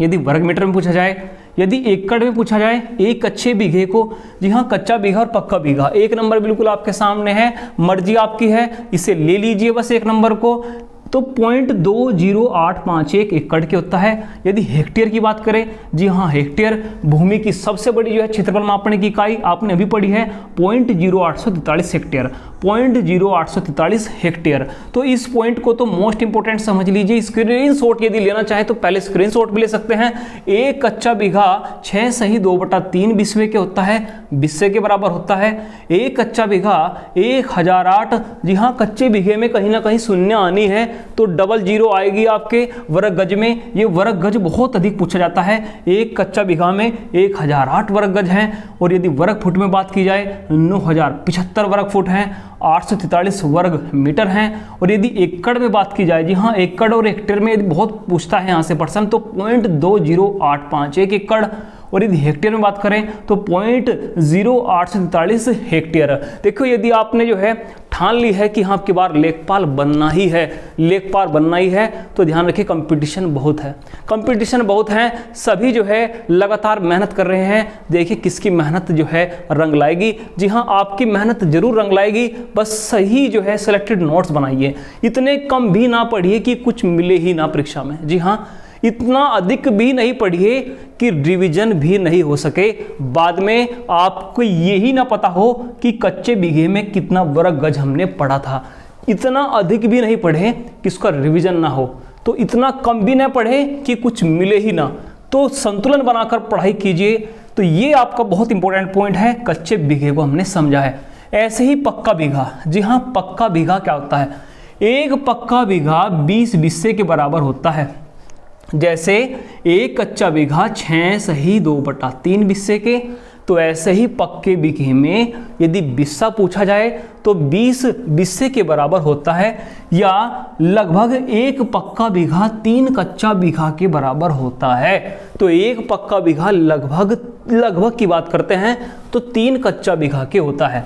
यदि वर्ग मीटर में पूछा जाए। यदि एकड़ में पूछा जाए एक कच्चे बीघे को, जी हाँ, कच्चा बीघा और पक्का बीघा, 1 नंबर बिल्कुल आपके सामने है, मर्जी आपकी है, इसे ले लीजिए बस 1 नंबर को। तो 0.20851 एकड़ के होता है। यदि हेक्टेयर की बात करें, जी हाँ, हेक्टेयर भूमि की सबसे बड़ी जो है क्षेत्रफल मापने की इकाई आपने अभी पढ़ी है 0.0843 हेक्टेयर, 0.0843 हेक्टेयर। तो इस पॉइंट को तो मोस्ट इंपोर्टेंट समझ लीजिए। स्क्रीनशॉट यदि लेना चाहे तो पहले स्क्रीनशॉट भी ले सकते हैं। एक कच्चा बीघा 6 सही 2/3 बिस्वे के होता है, बिस्से के बराबर होता है। एक कच्चा बीघा 1008, जी हाँ, कच्चे बीघे में कहीं ना कहीं शून्य आनी है तो डबल 0 आएगी आपके वर्ग गज में। ये वर्ग गज बहुत अधिक पूछा जाता है। एक कच्चा बीघा में 1008 वर्ग गज हैं। और यदि वर्ग फुट में बात की जाए 9075 वर्ग फुट हैं, 843 वर्ग मीटर हैं। और यदि एकड़ में बात की जाए, जी हाँ, एकड़ और हेक्टेयर में यदि बहुत पूछता है यहाँ से प्रश्न, तो 0.20851 एकड़। और यदि हेक्टेयर में बात करें तो 0.0843 हेक्टेयर। देखो यदि आपने जो है ठान ली है कि हाँ आपकी बार लेखपाल बनना ही है, लेखपाल बनना ही है, तो ध्यान रखिए कंपटीशन बहुत है, कंपटीशन बहुत है। सभी जो है लगातार मेहनत कर रहे हैं। देखिए किसकी मेहनत जो है रंग लाएगी। जी हाँ, आपकी मेहनत जरूर रंग लाएगी, बस सही जो है सिलेक्टेड नोट्स बनाइए। इतने कम भी ना पढ़िए कि कुछ मिले ही ना परीक्षा में। जी हाँ, इतना अधिक भी नहीं पढ़िए कि रिवीजन भी नहीं हो सके, बाद में आपको यही ना पता हो कि कच्चे बीघे में कितना वर्ग गज हमने पढ़ा था। इतना अधिक भी नहीं पढ़े कि उसका रिवीजन ना हो, तो इतना कम भी ना पढ़े कि कुछ मिले ही ना। तो संतुलन बनाकर पढ़ाई कीजिए। तो ये आपका बहुत इंपॉर्टेंट पॉइंट है, कच्चे बीघे को हमने समझा है। ऐसे ही पक्का बीघा, जी हाँ, पक्का बीघा क्या होता है? एक पक्का बीघा 20 बिस्से के बराबर होता है। जैसे एक कच्चा बीघा 6 सही 2/3 बिस्से के, तो तो ऐसे ही पक्के बीघे में यदि बिस्सा पूछा जाए तो 20 बिस्से के बराबर होता है, या लगभग एक पक्का बीघा 3 कच्चा बीघा के बराबर होता है। तो एक पक्का बीघा लगभग की बात करते हैं तो 3 कच्चा बीघा के होता है।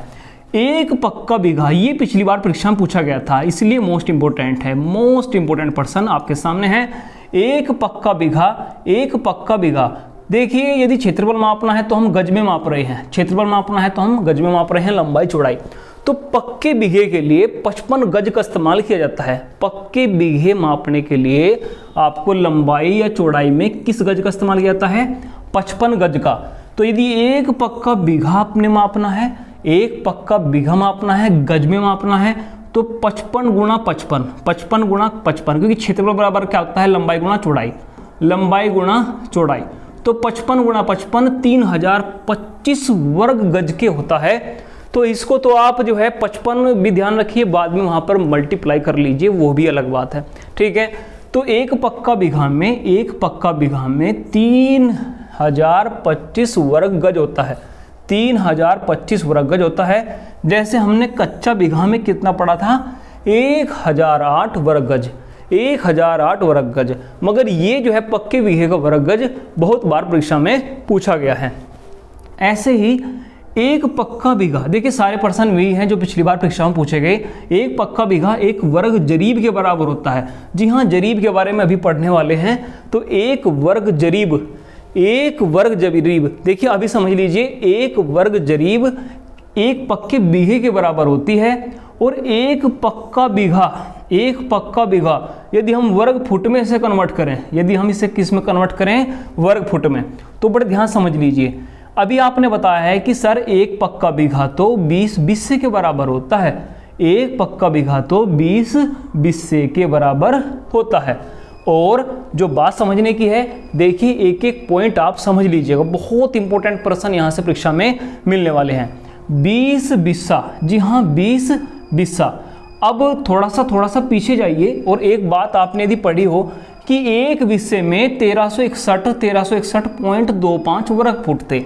एक पक्का बीघा, ये पिछली बार परीक्षा में पूछा गया था, इसलिए मोस्ट इंपोर्टेंट है, मोस्ट इंपोर्टेंट पर्सन आपके सामने है। एक पक्का बीघा देखिए, यदि क्षेत्रफल मापना है तो हम गज में माप रहे हैं, क्षेत्रफल मापना है तो हम गज में माप रहे हैं, लंबाई चौड़ाई। तो पक्के बीघे के लिए 55 गज का इस्तेमाल किया जाता है। पक्के बीघे मापने के लिए आपको लंबाई या चौड़ाई में किस गज का इस्तेमाल किया जाता है? 55 गज का। तो यदि एक पक्का बीघा आपने मापना है, एक पक्का बीघा मापना है, गज में मापना है, तो 55 गुणा 55, क्योंकि क्षेत्रफल बराबर क्या होता है? लंबाई गुणा चौड़ाई, लंबाई गुणा चौड़ाई। तो 55 गुणा 55 3025 वर्ग गज के होता है। तो इसको तो आप जो है 55 भी ध्यान रखिए, बाद में वहां पर मल्टीप्लाई कर लीजिए, वो भी अलग बात है, ठीक है। तो एक पक्का बीघा में 3025 वर्ग गज होता है, 3025 वर्ग गज होता है। जैसे हमने कच्चा बीघा में कितना पढ़ा था? 1008 वर्ग गज, 1008 वर्ग गज। मगर ये जो है पक्के बीघे का वर्ग गज बहुत बार परीक्षा में पूछा गया है। ऐसे ही एक पक्का बीघा, देखिए सारे पर्सन वही हैं जो पिछली बार परीक्षा में पूछे गए। एक पक्का बीघा एक वर्ग जरीब के बराबर होता है। जी हाँ, जरीब के बारे में अभी पढ़ने वाले हैं। तो एक वर्ग जरीब, देखिए अभी समझ लीजिए, एक वर्ग जरीब एक पक्के बीघे के बराबर होती है। और एक पक्का बीघा यदि हम वर्ग फुट में इसे कन्वर्ट करें, यदि हम इसे किस में कन्वर्ट करें? वर्ग फुट में। तो बड़े ध्यान समझ लीजिए, अभी आपने बताया है कि सर एक पक्का बीघा तो 20 बिस्से के बराबर होता है, एक पक्का बीघा तो 20 बिस्से के बराबर होता है। और जो बात समझने की है, देखिए एक एक पॉइंट आप समझ लीजिएगा, बहुत इंपॉर्टेंट प्रश्न यहाँ से परीक्षा में मिलने वाले हैं। 20 बिस्सा, जी हाँ 20 बिस्सा। अब थोड़ा सा पीछे जाइए और एक बात आपने यदि पढ़ी हो कि एक बिस्से में 1361.25 वर्ग फुट थे।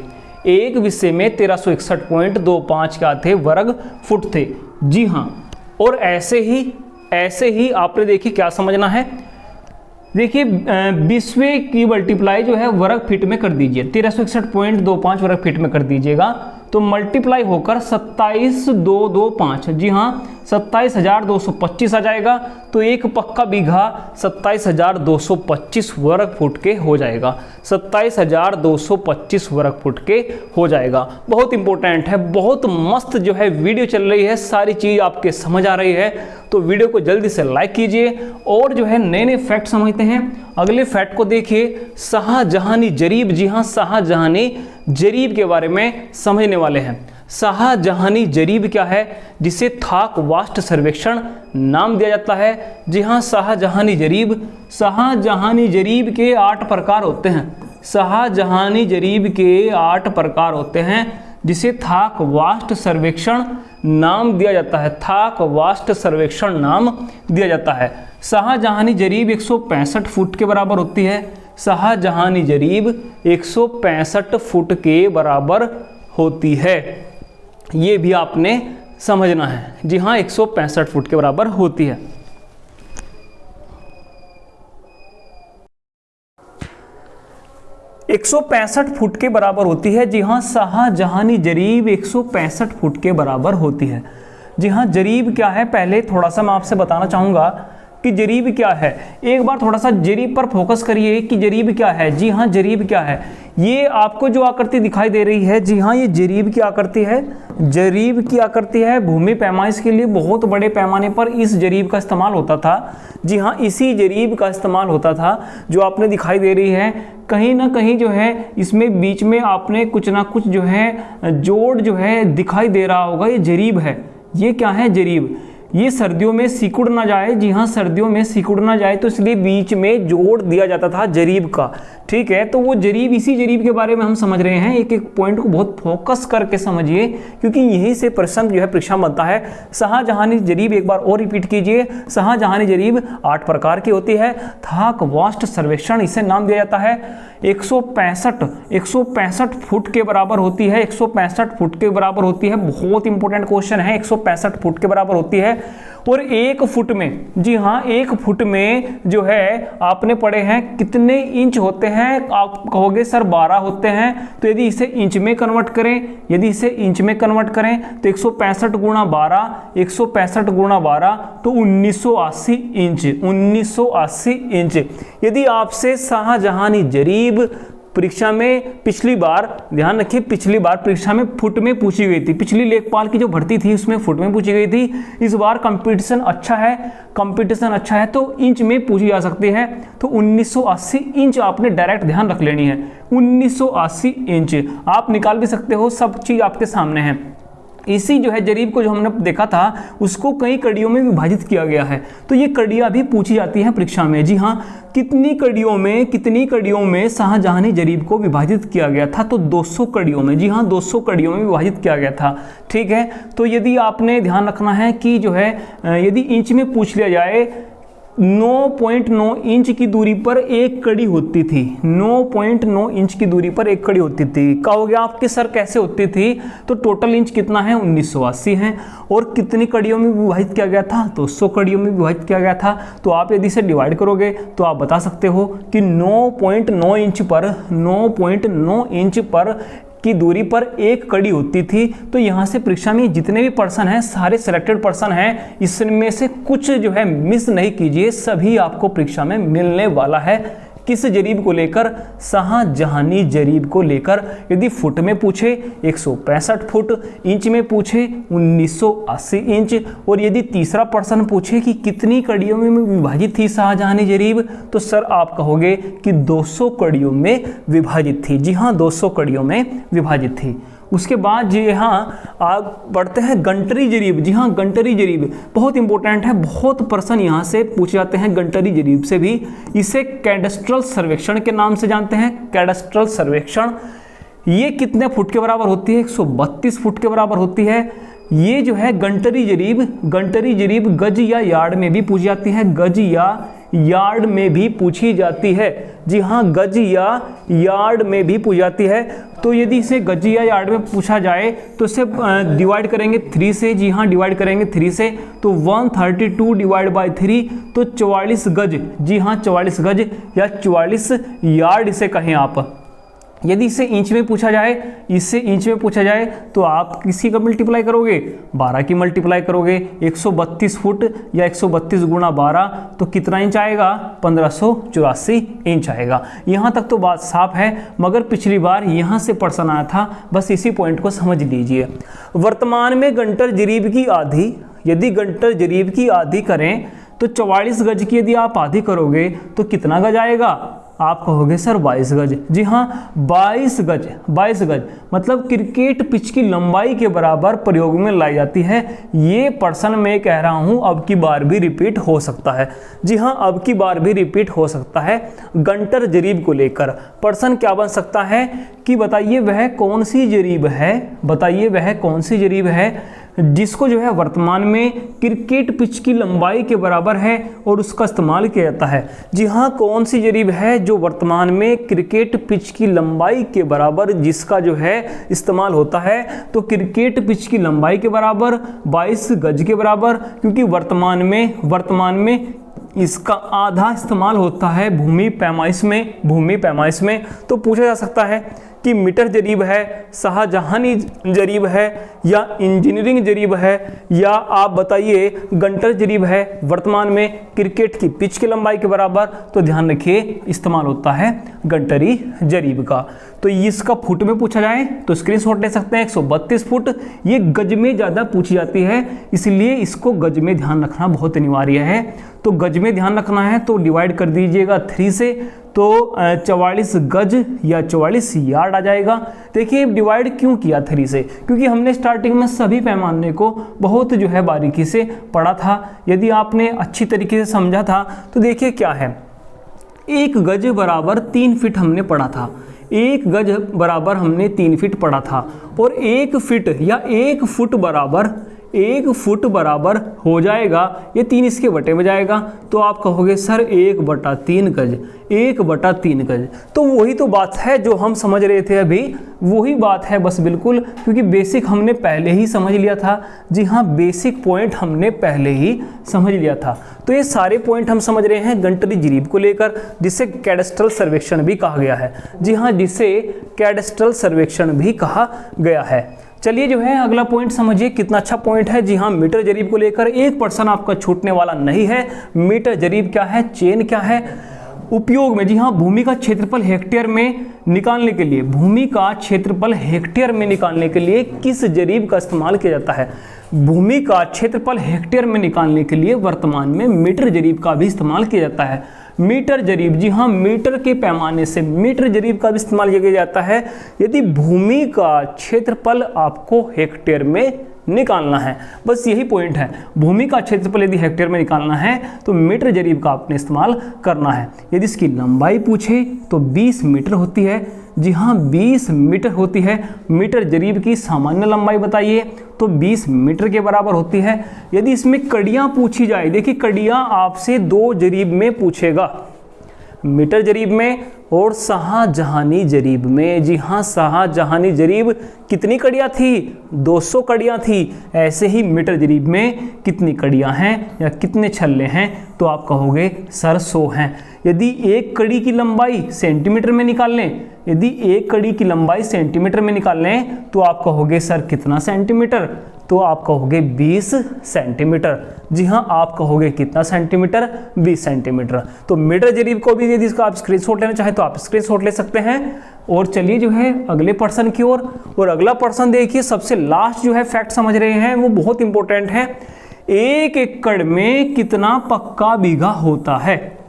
एक विषय में 1361.25 क्या थे? वर्ग फुट थे। जी हाँ, और ऐसे ही आपने देखिए क्या समझना है, देखिए 20वें की मल्टीप्लाई जो है वर्ग फीट में कर दीजिए, 1361.25 वर्ग फीट में कर दीजिएगा, तो मल्टीप्लाई होकर 27,225, जी हाँ 27,225 आ जाएगा। तो एक पक्का बीघा 27,225 वर्ग फुट के हो जाएगा, 27,225 वर्ग फुट के हो जाएगा। बहुत इंपॉर्टेंट है, बहुत मस्त जो है वीडियो चल रही है, सारी चीज़ आपके समझ आ रही है। तो वीडियो को जल्दी से लाइक कीजिए और जो है नए नए फैक्ट समझते हैं। अगले फैक्ट को देखिए, शाहजहानी जरीब, जी हाँ शाहजहानी जरीब के बारे में समझने वाले हैं। शाहजहानी जरीब क्या है? जिसे थाक वास्तु सर्वेक्षण नाम दिया जाता है। जी हाँ, शाहजहानी जरीब के 8 प्रकार होते हैं। शाहजहानी जरीब के 8 प्रकार होते हैं, जिसे थाक वास्तु सर्वेक्षण नाम दिया जाता है, थाक वास्तु सर्वेक्षण नाम दिया जाता है। शाहजहानी जरीब 165 फुट के बराबर होती है। शाहजहानी जरीब 165 फुट के बराबर होती है, ये भी आपने समझना है। जी हाँ, 165 फुट के बराबर होती है। एक 165 फुट के बराबर होती है। जी हाँ, शाहजहानी जरीब 165 फुट के बराबर होती है। जी हाँ, जरीब क्या है, पहले थोड़ा सा मैं आपसे बताना चाहूँगा कि जरीब क्या है। एक बार थोड़ा सा जरीब पर फोकस करिए कि जरीब क्या है। जी हाँ, जरीब क्या है, ये आपको जो आकृति दिखाई दे रही है, जी हाँ ये जरीब की आकृति है। जरीब की आकृति है। भूमि पैमाइश के लिए बहुत बड़े पैमाने पर इस जरीब का इस्तेमाल होता था। जी हाँ, इसी जरीब का इस्तेमाल होता था जो आपने दिखाई दे रही है। कहीं ना कहीं जो है इसमें बीच में आपने कुछ ना कुछ जो है जोड़ जो है दिखाई दे रहा होगा, ये जरीब है। ये क्या है? जरीब। ये सर्दियों में सिकुड़ ना जाए, जी हाँ सर्दियों में सिकुड़ ना जाए, तो इसलिए बीच में जोड़ दिया जाता था जरीब का। ठीक है, तो वो जरीब, इसी जरीब के बारे में हम समझ रहे हैं। एक एक पॉइंट को बहुत फोकस करके समझिए, क्योंकि यहीं से प्रश्न जो है परीक्षा में बनता है। शाहजहानी जरीब एक बार और रिपीट कीजिए। शाहजहानी जरीब 8 प्रकार की होती है। थाक वास्ट सर्वेक्षण इसे नाम दिया जाता है। 165 फुट के बराबर होती है। 165 फुट के बराबर होती है, बहुत इंपॉर्टेंट क्वेश्चन है। 165 फुट के बराबर होती है। और 1 फुट में, जी हाँ 1 फुट में जो है आपने पढ़े हैं कितने इंच होते हैं। आप कहोगे सर 12 होते हैं। तो यदि इसे इंच में कन्वर्ट करें, यदि इसे इंच में कन्वर्ट करें तो 165 गुणा 12, 165 गुणा 12 तो 1980 इंच, 1980 इंच। यदि आपसे शाहजहानी जरीब परीक्षा में पिछली बार, ध्यान रखिए पिछली बार परीक्षा में फुट में पूछी गई थी, पिछली लेखपाल की जो भर्ती थी उसमें फुट में पूछी गई थी। इस बार कंपटीशन अच्छा है, कंपटीशन अच्छा है तो इंच में पूछी जा सकती है। तो 1980 इंच आपने डायरेक्ट ध्यान रख लेनी है। 1980 इंच आप निकाल भी सकते हो, सब चीज आपके सामने है। इसी जो है जरीब को जो हमने देखा था उसको कई कड़ियों में विभाजित किया गया है। तो ये कड़ियां भी पूछी जाती हैं परीक्षा में। जी हाँ, कितनी कड़ियों में शाहजहानी जरीब को विभाजित किया गया था? तो 200 कड़ियों में। जी हाँ 200 कड़ियों में विभाजित किया गया था। ठीक है, तो यदि आपने ध्यान रखना है कि जो है यदि इंच में पूछ लिया जाए, 9.9 इंच की दूरी पर एक कड़ी होती थी। 9.9 इंच की दूरी पर एक कड़ी होती थी। कहोगे आपके सर कैसे होती थी? तो टोटल इंच कितना है? 1980 है। और कितनी कड़ियों में विभाजित किया गया था? 200 कड़ियों में विभाजित किया गया था। तो आप यदि इसे डिवाइड करोगे तो आप बता सकते हो कि 9.9 इंच पर की दूरी पर एक कड़ी होती थी। तो यहाँ से परीक्षा में जितने भी पर्सन हैं सारे सिलेक्टेड पर्सन हैं, इसमें से कुछ जो है मिस नहीं कीजिए, सभी आपको परीक्षा में मिलने वाला है। किस जरीब को लेकर? शाहजहानी जरीब को लेकर। यदि फुट में पूछे 165 फुट, इंच में पूछे 1980 इंच, और यदि तीसरा पर्सन पूछे कि कितनी कड़ियों में विभाजित थी शाहजहानी जरीब, तो सर आप कहोगे कि 200 कड़ियों में विभाजित थी। जी हाँ 200 कड़ियों में विभाजित थी। उसके बाद जी हाँ आप बढ़ते हैं गंटरी जरीब। जी हाँ गंटरी जरीब बहुत इंपॉर्टेंट है, बहुत प्रश्न यहाँ से पूछे जाते हैं गंटरी जरीब से भी। इसे कैडस्ट्रल सर्वेक्षण के नाम से जानते हैं, कैडस्ट्रल सर्वेक्षण। ये कितने फुट के बराबर होती है? 132 फुट के बराबर होती है। ये जो है गंटरी जरीब गज या यार्ड में भी पूछी जाती है, गज या यार्ड में भी पूछी जाती है। जी हाँ गज या यार्ड में भी पूछी जाती है। तो यदि इसे गज या यार्ड में पूछा जाए तो इसे डिवाइड करेंगे 3 से। जी हाँ डिवाइड करेंगे 3 से, तो 132 डिवाइड बाय 3 तो 44 गज। जी हाँ 44 गज या 44 यार्ड इसे कहें आप। यदि इसे इंच में पूछा जाए, तो आप किसी का मल्टीप्लाई करोगे? 12 की मल्टीप्लाई करोगे। 132 फुट या 132 गुणा 12 तो कितना इंच आएगा? 1584 इंच आएगा। यहाँ तक तो बात साफ है, मगर पिछली बार यहाँ से प्रश्न आया था, बस इसी पॉइंट को समझ लीजिए। वर्तमान में गंटर जरीब की आधी, यदि गंटर जरीब की आधी करें तो 44 गज की यदि आप आधी करोगे तो कितना गज आएगा? आप कहोगे सर 22 गज। जी हाँ 22 गज मतलब क्रिकेट पिच की लंबाई के बराबर प्रयोग में लाई जाती है। ये प्रश्न मैं कह रहा हूं अब की बार भी रिपीट हो सकता है। जी हाँ अब की बार भी रिपीट हो सकता है। गंटर जरीब को लेकर प्रश्न क्या बन सकता है कि बताइए वह कौन सी जरीब है, जिसको जो है वर्तमान में क्रिकेट पिच की लंबाई के बराबर है और उसका इस्तेमाल किया जाता है। जी हाँ कौन सी जरीब है जो वर्तमान में क्रिकेट पिच की लंबाई के बराबर जिसका जो है इस्तेमाल होता है? तो क्रिकेट पिच की लंबाई के बराबर 22 गज के बराबर, क्योंकि वर्तमान में इसका आधा इस्तेमाल होता है भूमि पैमाइश में। तो पूछा जा सकता है कि मीटर जरीब है, शाहजहानी जरीब है, या इंजीनियरिंग जरीब है, या आप बताइए गंटर जरीब है वर्तमान में क्रिकेट की पिच की लंबाई के बराबर? तो ध्यान रखिए इस्तेमाल होता है गंटरी जरीब का। तो इसका फुट में पूछा जाए तो स्क्रीनशॉट ले सकते हैं। 132 फुट ये गज में ज़्यादा पूछी जाती है, इसलिए इसको गज में ध्यान रखना बहुत अनिवार्य है। तो गज में ध्यान रखना है, तो डिवाइड कर दीजिएगा 3 से, तो 44 गज या 44 यार्ड आ जाएगा। देखिए डिवाइड क्यों किया 3 से, क्योंकि हमने स्टार्टिंग में सभी पैमाने को बहुत जो है बारीकी से पढ़ा था। यदि आपने अच्छी तरीके से समझा था तो देखिए क्या है, 1 गज बराबर 3 फीट हमने पढ़ा था, 1 गज बराबर हमने 3 फीट पढ़ा था, और 1 फीट या 1 फुट बराबर 1 फुट बराबर हो जाएगा, ये 3 इसके बटे में जाएगा, तो आप कहोगे सर 1/3 गज, 1/3 गज। तो वही तो बात है जो हम समझ रहे थे अभी, वही बात है बस बिल्कुल, क्योंकि बेसिक हमने पहले ही समझ लिया था। जी हाँ, बेसिक पॉइंट हमने पहले ही समझ लिया था। तो ये सारे पॉइंट हम समझ रहे हैं गंटरी जरीब को लेकर, जिसे कैडस्ट्रल सर्वेक्षण भी कहा गया है। जी हाँ, जिसे कैडस्ट्रल सर्वेक्षण भी कहा गया है। चलिए जो है अगला पॉइंट समझिए, कितना अच्छा पॉइंट है। जी हाँ, मीटर जरीब को लेकर 1% आपका छूटने वाला नहीं है। मीटर जरीब क्या है, चेन क्या है, उपयोग में। जी हाँ, भूमि का क्षेत्रफल हेक्टेयर में निकालने के लिए, भूमि का क्षेत्रफल हेक्टेयर में निकालने के लिए किस जरीब का इस्तेमाल किया जाता है। भूमि का क्षेत्रफल हेक्टेयर में निकालने के लिए वर्तमान में मीटर जरीब का भी इस्तेमाल किया जाता है। मीटर जरीब, जी हाँ, मीटर के पैमाने से मीटर जरीब का भी इस्तेमाल किया जाता है यदि भूमि का क्षेत्रफल आपको हेक्टेयर में निकालना है। बस यही पॉइंट है, भूमि का क्षेत्रफल यदि हेक्टेयर में निकालना है तो मीटर जरीब का आपने इस्तेमाल करना है। यदि इसकी लंबाई पूछे तो 20 मीटर होती है। जी हाँ, 20 मीटर होती है। मीटर जरीब की सामान्य लंबाई बताइए, तो 20 मीटर के बराबर होती है। यदि इसमें कड़ियाँ पूछी जाए, देखिए कड़ियाँ आपसे 2 जरीब में पूछेगा, मीटर जरीब में और शाहजहानी जरीब में। जी हाँ, शाहजहानी जरीब कितनी कड़ियाँ थी, 200 कड़ियाँ थी। ऐसे ही मीटर जरीब में कितनी कड़ियाँ हैं या कितने छल्ले हैं, तो आप कहोगे सर 100 हैं। यदि एक कड़ी की लंबाई सेंटीमीटर में निकाल लें, यदि एक कड़ी की लंबाई सेंटीमीटर में निकाल लें तो आप कहोगे सर कितना सेंटीमीटर, तो आप कहोगे 20 सेंटीमीटर। जी हाँ, आप कहोगे कितना सेंटीमीटर, 20 सेंटीमीटर। तो मीटर जरीब को भी यदि इसका आप स्क्रीनशॉट लेना चाहें तो आप स्क्रीनशॉट ले सकते हैं। और चलिए जो है अगले पर्सन की ओर, और अगला पर्सन देखिए, सबसे लास्ट जो है फैक्ट समझ रहे हैं, वो बहुत इंपॉर्टेंट है। 1 एकड़ में कितना पक्का बीघा होता है।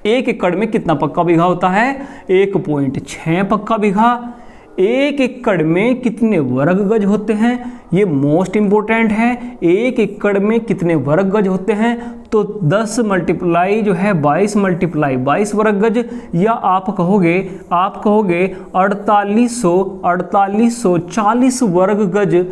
1 एकड़ में कितना पक्का बीघा होता है, 1.6 पक्का बीघा। 1 एकड़ में कितने वर्ग गज होते हैं, ये मोस्ट इंपोर्टेंट है। 1 एकड़ में कितने वर्ग गज होते हैं, तो 10 मल्टीप्लाई जो है 22 मल्टीप्लाई 22 वर्ग गज, या आप कहोगे 4840 वर्ग गज,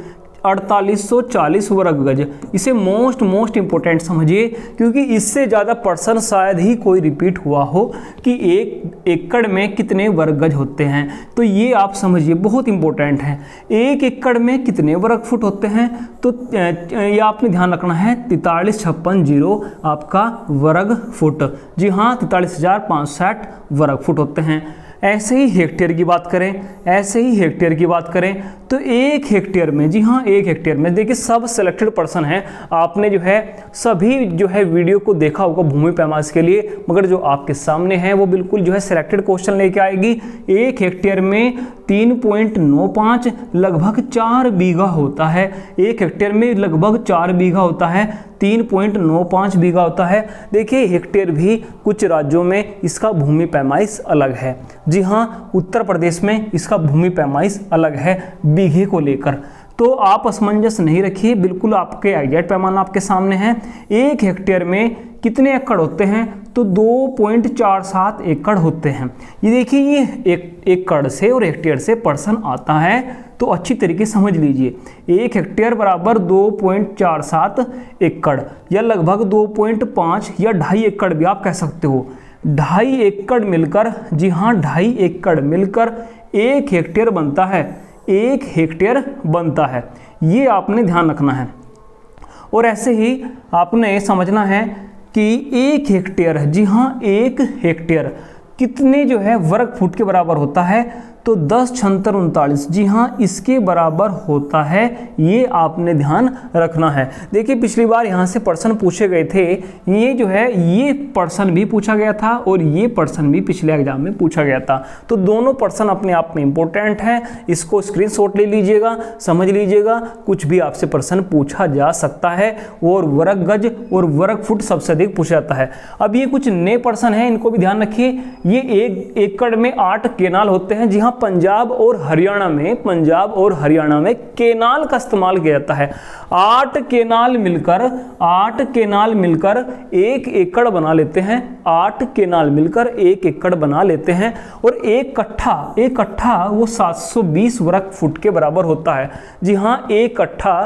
4840 वर्ग गज। इसे मोस्ट इंपोर्टेंट समझिए, क्योंकि इससे ज़्यादा पर्सन शायद ही कोई रिपीट हुआ हो कि 1 एकड़ में कितने वर्ग गज होते हैं। तो ये आप समझिए, बहुत इंपॉर्टेंट है। 1 एकड़ में कितने वर्ग फुट होते हैं, तो ये आपने ध्यान रखना है, 4356 आपका वर्ग फुट। जी हाँ, 43,560 वर्ग फुट होते हैं। ऐसे ही हेक्टेयर की बात करें, तो 1 हेक्टेयर में, जी हाँ 1 हेक्टेयर में, देखिए सब सिलेक्टेड पर्सन हैं, आपने जो है सभी जो है वीडियो को देखा होगा भूमि पैमाने के लिए, मगर जो आपके सामने है वो बिल्कुल जो है सिलेक्टेड क्वेश्चन लेके आएगी। 1 हेक्टेयर में 3.95 लगभग 4 बीघा होता है। 1 हेक्टेयर में लगभग 4 बीघा होता है, 3.95 बीघा होता है। देखिए हेक्टेयर भी कुछ राज्यों में इसका भूमि पैमाइश अलग है। जी हाँ, उत्तर प्रदेश में इसका भूमि पैमाइश अलग है बीघे को लेकर। तो आप असमंजस नहीं रखिए, बिल्कुल आपके एग्जैक्ट पैमाना आपके सामने है। 1 हेक्टेयर में कितने एकड़ होते हैं, तो 2.47 एकड़ होते हैं। ये देखिए, ये एकड़ से और हेक्टेयर से पर्सन आता है, तो अच्छी तरीके से समझ लीजिए। 1 हेक्टेयर बराबर 2.47 एकड़, या लगभग 2.5 या 2.5 एकड़ भी आप कह सकते हो। 2.5 एकड़ मिलकर, जी हाँ 2.5 एकड़ मिलकर 1 हेक्टेयर बनता है। 1 हेक्टेयर बनता है, ये आपने ध्यान रखना है। और ऐसे ही आपने समझना है कि 1 हेक्टेयर, जी हाँ 1 हेक्टेयर कितने जो है वर्ग फुट के बराबर होता है, तो 10 छंतर 39, जी हाँ इसके बराबर होता है, ये आपने ध्यान रखना है। देखिए पिछली बार यहाँ से प्रश्न पूछे गए थे, ये जो है ये प्रश्न भी पूछा गया था और ये प्रश्न भी पिछले एग्जाम में पूछा गया था। तो दोनों प्रश्न अपने आप में इंपॉर्टेंट हैं, इसको स्क्रीनशॉट ले लीजिएगा, समझ लीजिएगा, कुछ भी आपसे प्रश्न पूछा जा सकता है। और वर्ग गज और वर्ग फुट सबसे अधिक पूछा जाता है। अब ये कुछ नए प्रश्न हैं, इनको भी ध्यान रखिए। ये 1 एकड़ में 8 केनाल होते हैं, जी हाँ पंजाब और हरियाणा में केनाल का इस्तेमाल किया जाता है। 8 केनाल मिलकर 1 एकड़ बना लेते हैं, 8 केनाल मिलकर 1 एकड़ बना लेते हैं। और एक कट्ठा वो 720 वर्ग फुट के बराबर होता है। जी हाँ, एक कट्ठा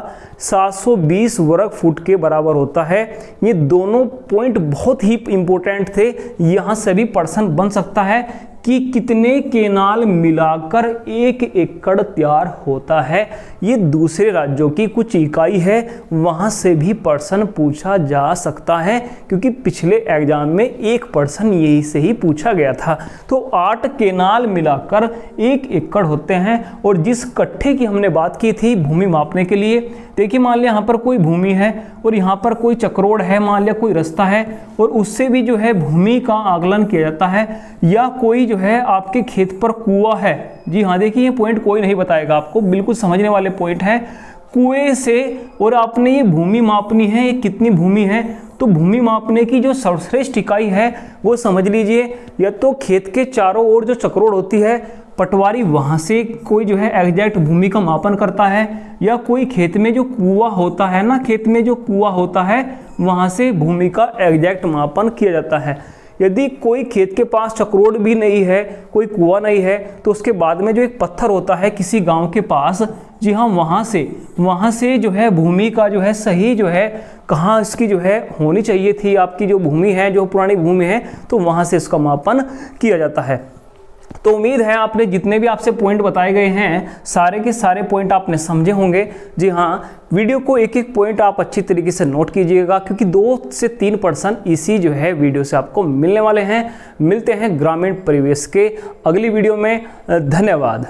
720 वर्ग फुट के बराबर होता है। ये दोनों पॉइंट बहुत ही इंपॉर्टेंट थे, यहाँ से भी प्रश्न बन सकता है कि कितने केनाल मिलाकर 1 एकड़ तैयार होता है। ये दूसरे राज्यों की कुछ इकाई है, वहाँ से भी प्रश्न पूछा जा सकता है, क्योंकि पिछले एग्जाम में एक प्रश्न यही से ही पूछा गया था। तो 8 केनाल मिलाकर 1 एकड़ होते हैं। और जिस कट्ठे की हमने बात की थी भूमि मापने के लिए, देखिए मान लिया यहाँ पर कोई भूमि है और यहाँ पर कोई चक्रोड़ है, मान लिया कोई रास्ता है, और उससे भी जो है भूमि का आकलन किया जाता है। या कोई जो है आपके खेत पर कुआं है, जी हाँ देखिए ये पॉइंट कोई नहीं बताएगा आपको, बिल्कुल समझने वाले पॉइंट है। कुएं से और आपने ये भूमि मापनी है, ये कितनी भूमि है, तो भूमि मापने की जो सर्वश्रेष्ठ इकाई है वो समझ लीजिए, या तो खेत के चारों ओर जो चक्रोड़ होती है पटवारी, वहाँ से कोई जो है एग्जैक्ट भूमि का मापन करता है, या कोई खेत में जो कुआं होता है ना, खेत में जो कुआं होता है वहाँ से भूमि का एग्जैक्ट मापन किया जाता है। यदि कोई खेत के पास चक्रोड़ भी नहीं है, कोई कुआं नहीं है, तो उसके बाद में जो एक पत्थर होता है किसी गांव के पास, जी हाँ वहाँ से जो है भूमि का जो है सही जो है कहाँ इसकी जो है होनी चाहिए थी, आपकी जो भूमि है जो पुरानी भूमि है, तो वहाँ से इसका मापन किया जाता है। तो उम्मीद है आपने जितने भी आपसे पॉइंट बताए गए हैं सारे के सारे पॉइंट आपने समझे होंगे। जी हाँ, वीडियो को एक एक पॉइंट आप अच्छी तरीके से नोट कीजिएगा, क्योंकि 2 से 3 प्रश्न इसी जो है वीडियो से आपको मिलने वाले हैं। मिलते हैं ग्रामीण परिवेश के अगली वीडियो में। धन्यवाद।